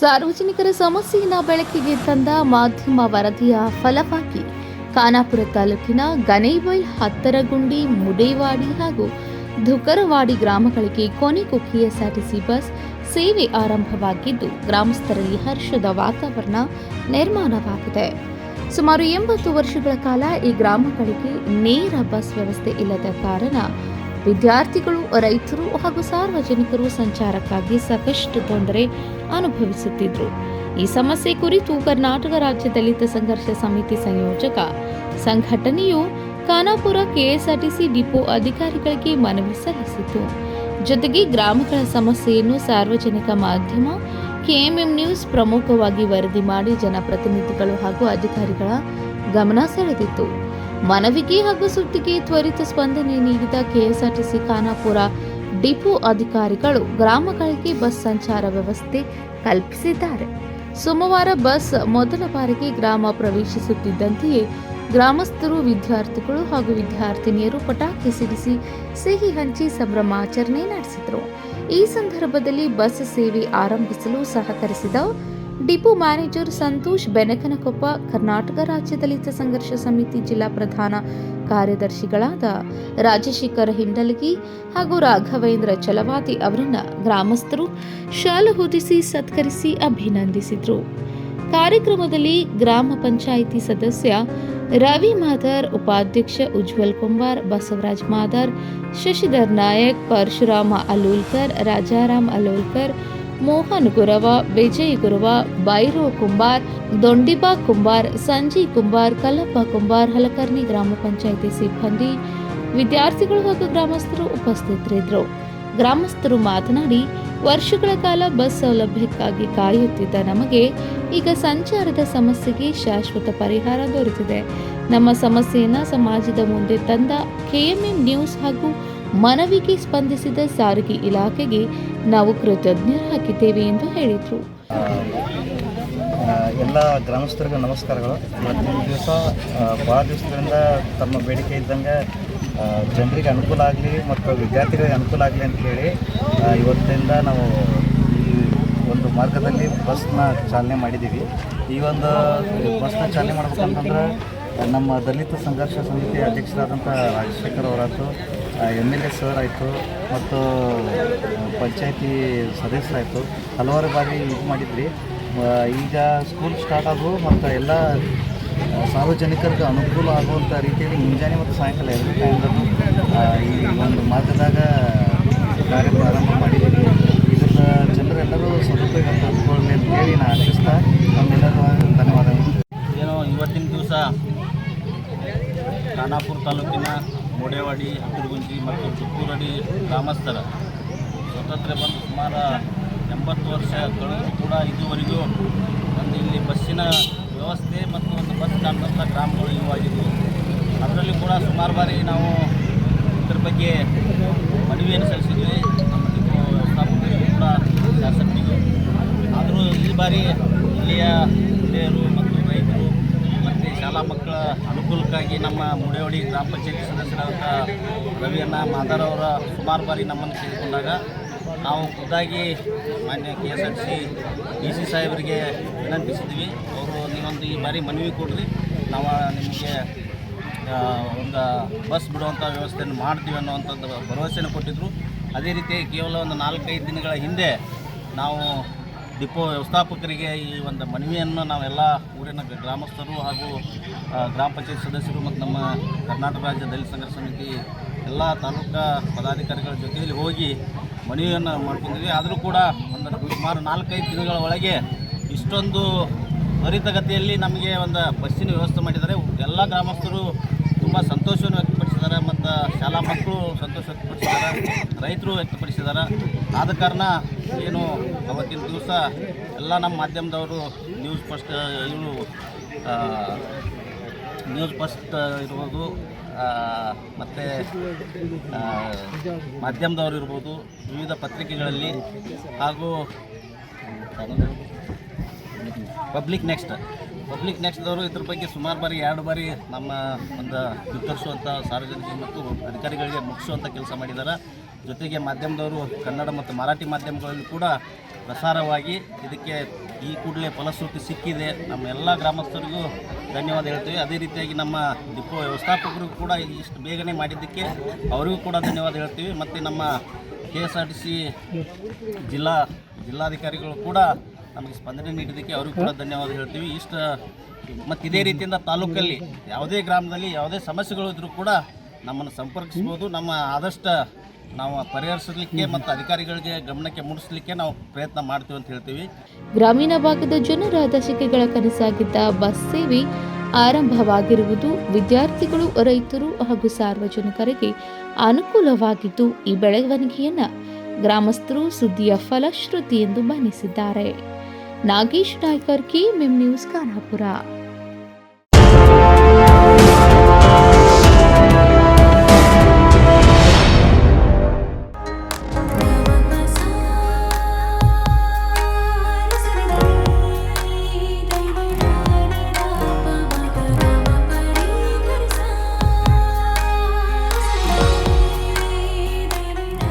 ಸಾರ್ವಜನಿಕರ ಸಮಸ್ಯೆಯನ್ನು ಬೆಳಕಿಗೆ ತಂದ ಮಾಧ್ಯಮ ವರದಿಯ ಫಲವಾಗಿ ಖಾನಾಪುರ ತಾಲೂಕಿನ ಗನೇಬೈಲ್, ಹತ್ತರಗುಂಡಿ, ಮುಡೇವಾಡಿ ಹಾಗೂ ಧುಕರವಾಡಿ ಗ್ರಾಮಗಳಿಗೆ ಕೊನೆಗೂ ಕೆಎಸ್ಆರ್ಟಿಸಿ ಬಸ್ ಸೇವೆ ಆರಂಭವಾಗಿದ್ದು, ಗ್ರಾಮಸ್ಥರಲ್ಲಿ ಹರ್ಷದ ವಾತಾವರಣ ನಿರ್ಮಾಣವಾಗಿದೆ. ಸುಮಾರು 80 ವರ್ಷಗಳ ಕಾಲ ಈ ಗ್ರಾಮಗಳಿಗೆ ನೇರ ಬಸ್ ವ್ಯವಸ್ಥೆ ಇಲ್ಲದ ಕಾರಣ ವಿದ್ಯಾರ್ಥಿಗಳು, ರೈತರು ಹಾಗೂ ಸಾರ್ವಜನಿಕರು ಸಂಚಾರಕ್ಕಾಗಿ ಸಾಕಷ್ಟು ತೊಂದರೆ ಅನುಭವಿಸುತ್ತಿದ್ದರು. ಈ ಸಮಸ್ಯೆ ಕುರಿತು ಕರ್ನಾಟಕ ರಾಜ್ಯ ದಲಿತ ಸಂಘರ್ಷ ಸಮಿತಿ ಸಂಯೋಜಕ ಸಂಘಟನೆಯು ಖಾನಾಪುರ ಕೆಎಸ್ಆರ್ಟಿಸಿ ಡಿಪೋ ಅಧಿಕಾರಿಗಳಿಗೆ ಮನವಿ ಸಲ್ಲಿಸಿತು. ಜೊತೆಗೆ ಗ್ರಾಮಗಳ ಸಮಸ್ಯೆಯನ್ನು ಸಾರ್ವಜನಿಕ ಮಾಧ್ಯಮ ಕೆಎಂಎಂ ನ್ಯೂಸ್ ಪ್ರಮುಖವಾಗಿ ವರದಿ ಮಾಡಿ ಜನಪ್ರತಿನಿಧಿಗಳು ಹಾಗೂ ಅಧಿಕಾರಿಗಳ ಗಮನ ಸೆಳೆದಿತ್ತು. ಮನವಿಗೆ ಹಾಗೂ ಸುದ್ದಿಗೆ ತ್ವರಿತ ಸ್ಪಂದನೆ ನೀಡಿದ ಕೆಎಸ್ಆರ್ಟಿಸಿ ಖಾನಾಪುರ ಡಿಪೋ ಅಧಿಕಾರಿಗಳು ಗ್ರಾಮಗಳಿಗೆ ಬಸ್ ಸಂಚಾರ ವ್ಯವಸ್ಥೆ ಕಲ್ಪಿಸಿದ್ದಾರೆ. ಸೋಮವಾರ ಬಸ್ ಮೊದಲ ಬಾರಿಗೆ ಗ್ರಾಮ ಪ್ರವೇಶಿಸುತ್ತಿದ್ದಂತೆಯೇ ಗ್ರಾಮಸ್ಥರು, ವಿದ್ಯಾರ್ಥಿಗಳು ಹಾಗೂ ವಿದ್ಯಾರ್ಥಿನಿಯರು ಪಟಾಕಿ ಸಿಡಿಸಿ ಸಿಹಿ ಹಂಚಿ ಸಂಭ್ರಮಾಚರಣೆ ನಡೆಸಿದರು. ಈ ಸಂದರ್ಭದಲ್ಲಿ ಬಸ್ ಸೇವೆ ಆರಂಭಿಸಲು ಸಹಕರಿಸಿದ ಡಿಪೋ ಮ್ಯಾನೇಜರ್ ಸಂತೋಷ್ ಬೆನಕನಕೊಪ್ಪ, ಕರ್ನಾಟಕ ರಾಜ್ಯ ದಲಿತ ಸಂಘರ್ಷ ಸಮಿತಿ ಜಿಲ್ಲಾ ಪ್ರಧಾನ ಕಾರ್ಯದರ್ಶಿಗಳಾದ ರಾಜಶೇಖರ ಹಿಂಡಲಗಿ ಹಾಗೂ ರಾಘವೇಂದ್ರ ಚಲವಾದಿ ಅವರನ್ನ ಗ್ರಾಮಸ್ಥರು ಶಾಲು ಹೊದಿಸಿ ಸತ್ಕರಿಸಿ ಅಭಿನಂದಿಸಿದರು. ಕಾರ್ಯಕ್ರಮದಲ್ಲಿ ಗ್ರಾಮ ಪಂಚಾಯಿತಿ ಸದಸ್ಯ ರವಿ ಮಾದರ್, ಉಪಾಧ್ಯಕ್ಷ ಉಜ್ವಲ್ ಕುಂಬಾರ್, ಬಸವರಾಜ್ ಮಾದರ್, ಶಶಿಧರ್ ನಾಯಕ್, ಪರಶುರಾಮ ಅಲೋಲ್ಕರ್, ರಾಜಾರಾಮ್ ಅಲೋಲ್ಕರ್, ಮೋಹನ್ ಗುರವ, ವಿಜಯ್ ಗುರವ, ಬೈರೋ ಕುಂಬಾರ್, ದೊಂಡಿಬಾ ಕುಂಬಾರ್, ಸಂಜಯ್ ಕುಂಬಾರ್, ಕಲ್ಲಪ್ಪ ಕುಂಬಾರ್, ಹಲಕರ್ನಿ ಗ್ರಾಮ ಪಂಚಾಯಿತಿ ಸಿಬ್ಬಂದಿ, ವಿದ್ಯಾರ್ಥಿಗಳು ಹಾಗೂ ಗ್ರಾಮಸ್ಥರು ಉಪಸ್ಥಿತರಿದ್ದರು. ಗ್ರಾಮಸ್ಥರು ಮಾತನಾಡಿ, ವರ್ಷಗಳ ಕಾಲ ಬಸ್ ಸೌಲಭ್ಯಕ್ಕಾಗಿ ಕಾಯುತ್ತಿದ್ದ ನಮಗೆ ಈಗ ಸಂಚಾರದ ಸಮಸ್ಯೆಗೆ ಶಾಶ್ವತ ಪರಿಹಾರ ದೊರೆತಿದೆ. ನಮ್ಮ ಸಮಸ್ಯೆಯನ್ನು ಸಮಾಜದ ಮುಂದೆ ತಂದ ಕೆಎಂಎಂ ನ್ಯೂಸ್ ಹಾಗೂ ಮನವಿಗೆ ಸ್ಪಂದಿಸಿದ ಸಾರಿಗೆ ಇಲಾಖೆಗೆ ನಾವು ಕೃತಜ್ಞರಾಗಿದ್ದೇವೆ ಎಂದು ಹೇಳಿದರು. ಎಲ್ಲ ಗ್ರಾಮಸ್ಥರಿಗೂ ನಮಸ್ಕಾರಗಳು. ಇವತ್ತಿನ ದಿವಸ ಭಾಳ ದಿವಸಗಳಿಂದ ತಮ್ಮ ಬೇಡಿಕೆ ಇದ್ದಂಗೆ ಜನರಿಗೆ ಅನುಕೂಲ ಆಗಲಿ ಮತ್ತು ವಿದ್ಯಾರ್ಥಿಗಳಿಗೆ ಅನುಕೂಲ ಆಗಲಿ ಅಂತೇಳಿ ಇವತ್ತಿಂದ ನಾವು ಈ ಒಂದು ಮಾರ್ಗದಲ್ಲಿ ಬಸ್ನ ಚಾಲನೆ ಮಾಡಿದ್ದೀವಿ. ಈ ಒಂದು ಬಸ್ನ ಚಾಲನೆ ಮಾಡ್ಬೇಕಂತಂದ್ರೆ ನಮ್ಮ ದಲಿತ ಸಂಘರ್ಷ ಸಮಿತಿ ಅಧ್ಯಕ್ಷರಾದಂಥ ರಾಜಶೇಖರ್ ಅವರಾಯಿತು, MLA ಸರ್ ಆಯಿತು ಮತ್ತು ಪಂಚಾಯತಿ ಸದಸ್ಯರಾಯಿತು, ಹಲವಾರು ಬಾರಿ ಇದು ಮಾಡಿದ್ರಿ. ಈಗ ಸ್ಕೂಲ್ ಸ್ಟಾರ್ಟ್ ಆದವು ಮತ್ತು ಎಲ್ಲ ಸಾರ್ವಜನಿಕರಿಗೆ ಅನುಕೂಲ ಆಗುವಂಥ ರೀತಿಯಲ್ಲಿ ಮುಂಜಾನೆ ಮತ್ತು ಸಾಯಂಕಾಲ 2 ಟೈಮ್ದಲ್ಲೂ ಈ ಒಂದು ಮಾರ್ಗದಾಗ ಕಾರ್ಯ ಪ್ರಾರಂಭ ಮಾಡಿದ್ದೀವಿ. ಇದನ್ನು ಜನರೆಲ್ಲರೂ ಸದುಪಯೋಗ ಪಡೆದುಕೊಳ್ಳಿ ಅಂತೇಳಿ ನಾನು ಆಶಿಸ್ತಾ ನಮ್ಮೆಲ್ಲರೂ ಧನ್ಯವಾದಗಳು. ಏನೋ ಇವತ್ತಿನ ದಿವಸ ಖಾನಾಪುರ ತಾಲೂಕಿನ ಮುಡೇವಾಡಿ, ಹತ್ತರಗುಂಜಿ ಮತ್ತು ತುಕ್ಕೂರಡಿ ಗ್ರಾಮಸ್ಥರ ಸ್ವಾತಂತ್ರ್ಯ ಬಂದು ಸುಮಾರು 80 ವರ್ಷ ಕಳೆದರೂ ಕೂಡ ಇದುವರೆಗೂ ಒಂದು ಇಲ್ಲಿ ಬಸ್ಸಿನ ವ್ಯವಸ್ಥೆ ಮತ್ತು ಒಂದು ಬಸ್ ಕಾಣುವಂಥ ಗ್ರಾಮಗಳು ಇವಾಗಿದ್ದವು. ಅದರಲ್ಲಿ ಕೂಡ ಸುಮಾರು ಬಾರಿ ನಾವು ಇದ್ರ ಬಗ್ಗೆ ಮನವಿಯನ್ನು ಸಲ್ಲಿಸಿದ್ವಿ. ನಮ್ಮ ವ್ಯವಸ್ಥಾಪಕರಿಗೂ ಕೂಡ ಶಾಸಕರಿಗೂ. ಆದರೂ ಈ ಬಾರಿ ಇಲ್ಲಿಯ ಹಿರಿಯರು ಮತ್ತು ರೈತರು ಮತ್ತು ಶಾಲಾ ಮಕ್ಕಳ ಅನುಕೂಲಕ್ಕಾಗಿ ನಮ್ಮ ಮುಡೇವಾಡಿ ಗ್ರಾಮ ಪಂಚಾಯತಿ ಸದಸ್ಯರಾದಂಥ ರವಿಯಣ್ಣ ಮಾದರ್ ಅವರ ಸುಮಾರು ಬಾರಿ ನಮ್ಮನ್ನು ತೆಗೆದುಕೊಂಡಾಗ ನಾವು ಖುದ್ದಾಗಿ ಮಾನ್ಯ KSRTC DC ಸಾಹೇಬರಿಗೆ ವಿನಂತಿಸಿದ್ವಿ. ಅವರು ನೀವೊಂದು ಈ ಬಾರಿ ಮನವಿ ಕೊಡ್ರಿ, ನಾವು ನಿಮಗೆ ಒಂದು ಬಸ್ ಬಿಡುವಂಥ ವ್ಯವಸ್ಥೆಯನ್ನು ಮಾಡ್ತೀವಿ ಅನ್ನುವಂಥದ್ದು ಭರವಸೆಯನ್ನು ಕೊಟ್ಟಿದ್ದರು. ಅದೇ ರೀತಿ ಕೇವಲ ಒಂದು 4-5 ದಿನಗಳ ಹಿಂದೆ ನಾವು ಡಿಪೋ ವ್ಯವಸ್ಥಾಪಕರಿಗೆ ಈ ಒಂದು ಮನವಿಯನ್ನು ನಾವೆಲ್ಲ ಊರಿನ ಗ್ರಾಮಸ್ಥರು ಹಾಗೂ ಗ್ರಾಮ ಪಂಚಾಯತ್ ಸದಸ್ಯರು ಮತ್ತು ನಮ್ಮ ಕರ್ನಾಟಕ ರಾಜ್ಯ ದಲಿತ ಸಂಘರ್ಷ ಸಮಿತಿ ಎಲ್ಲ ತಾಲೂಕಾ ಪದಾಧಿಕಾರಿಗಳ ಜೊತೆಯಲ್ಲಿ ಹೋಗಿ ಮನವಿಯನ್ನು ಮಾಡ್ಕೊಂಡಿದ್ವಿ. ಆದರೂ ಕೂಡ ಒಂದು ಸುಮಾರು 4-5 ದಿನಗಳ ಒಳಗೆ ಇಷ್ಟೊಂದು ತ್ವರಿತಗತಿಯಲ್ಲಿ ನಮಗೆ ಒಂದು ಬಸ್ಸಿನ ವ್ಯವಸ್ಥೆ ಮಾಡಿದ್ದಾರೆ. ಎಲ್ಲ ಗ್ರಾಮಸ್ಥರು ತುಂಬ ಸಂತೋಷವನ್ನು ವ್ಯಕ್ತಪಡಿಸಿದ್ದಾರೆ ಮತ್ತು ಶಾಲಾ ಮಕ್ಕಳು ಸಂತೋಷ ವ್ಯಕ್ತಪಡಿಸಿದ್ದಾರೆ, ರೈತರು ವ್ಯಕ್ತಪಡಿಸಿದ್ದಾರೆ. ಆದ ಕಾರಣ ಏನು ಅವತ್ತಿನ ದಿವಸ ಎಲ್ಲ ನಮ್ಮ ಮಾಧ್ಯಮದವರು ನ್ಯೂಸ್ ಫಸ್ಟ್ ಇರ್ಬೋದು, ಮತ್ತು ಮಾಧ್ಯಮದವರು ಇರ್ಬೋದು, ವಿವಿಧ ಪತ್ರಿಕೆಗಳಲ್ಲಿ ಹಾಗೂ ಪಬ್ಲಿಕ್ ನೆಕ್ಸ್ಟ್ದವರು ಇದ್ರ ಬಗ್ಗೆ ಸುಮಾರು ಬಾರಿ 2 ಬಾರಿ ನಮ್ಮ ಒಂದು ವಿತರಿಸುವಂಥ ಸಾರ್ವಜನಿಕ ಮತ್ತು ಅಧಿಕಾರಿಗಳಿಗೆ ಮುಗಿಸುವಂಥ ಕೆಲಸ ಮಾಡಿದ್ದಾರೆ. ಜೊತೆಗೆ ಮಾಧ್ಯಮದವರು ಕನ್ನಡ ಮತ್ತು ಮರಾಠಿ ಮಾಧ್ಯಮಗಳಲ್ಲಿ ಕೂಡ ಪ್ರಸಾರವಾಗಿ ಇದಕ್ಕೆ ಈ ಕೂಡಲೇ ಫಲಶ್ರುತಿ ಸಿಕ್ಕಿದೆ. ನಮ್ಮ ಎಲ್ಲ ಗ್ರಾಮಸ್ಥರಿಗೂ ಧನ್ಯವಾದ ಹೇಳ್ತೀವಿ. ಅದೇ ರೀತಿಯಾಗಿ ನಮ್ಮ ಡಿಪೋ ವ್ಯವಸ್ಥಾಪಕರಿಗೂ ಕೂಡ ಇಷ್ಟು ಬೇಗನೆ ಮಾಡಿದ್ದಕ್ಕೆ ಅವರಿಗೂ ಕೂಡ ಧನ್ಯವಾದ ಹೇಳ್ತೀವಿ. ಮತ್ತು ನಮ್ಮ KSRTC ಜಿಲ್ಲಾಧಿಕಾರಿಗಳು ಕೂಡ ನಮಗೆ ಸ್ಪಂದನೆ ನೀಡಿದ್ದಕ್ಕೆ ಅವರಿಗೂ ಕೂಡ ಧನ್ಯವಾದ ಹೇಳ್ತೀವಿ. ಮತ್ತು ಇದೇ ರೀತಿಯಿಂದ ತಾಲೂಕಲ್ಲಿ ಯಾವುದೇ ಗ್ರಾಮದಲ್ಲಿ ಯಾವುದೇ ಸಮಸ್ಯೆಗಳು ಇದ್ದರೂ ಕೂಡ ನಮ್ಮನ್ನು ಸಂಪರ್ಕಿಸ್ಬೋದು. ನಮ್ಮ ಆದಷ್ಟು ನಾವು ಪರಿಹರಿಸಲಿಕ್ಕೆ ಮತ್ತು ಅಧಿಕಾರಿಗಳಿಗೆ ಗಮನಕ್ಕೆ ಮೂಡಿಸಲಿಕ್ಕೆ ನಾವು ಪ್ರಯತ್ನ ಮಾಡ್ತೀವಿ ಅಂತ ಹೇಳ್ತೀವಿ. ಗ್ರಾಮೀಣ ಭಾಗದ ಜನರ ದಶಕಗಳ ಕನಸಾಗಿದ್ದ ಬಸ್ ಸೇವೆ ಆರಂಭವಾಗಿರುವುದು ವಿದ್ಯಾರ್ಥಿಗಳು, ರೈತರು ಹಾಗೂ ಸಾರ್ವಜನಿಕರಿಗೆ ಅನುಕೂಲವಾಗಿದ್ದು, ಈ ಬೆಳವಣಿಗೆಯನ್ನ ಗ್ರಾಮಸ್ಥರು ಸುದ್ದಿಯ ಫಲಶ್ರುತಿ ಎಂದು ಬಣ್ಣಿಸಿದ್ದಾರೆ. Nagesh Naikar, KMM news, Khanapur.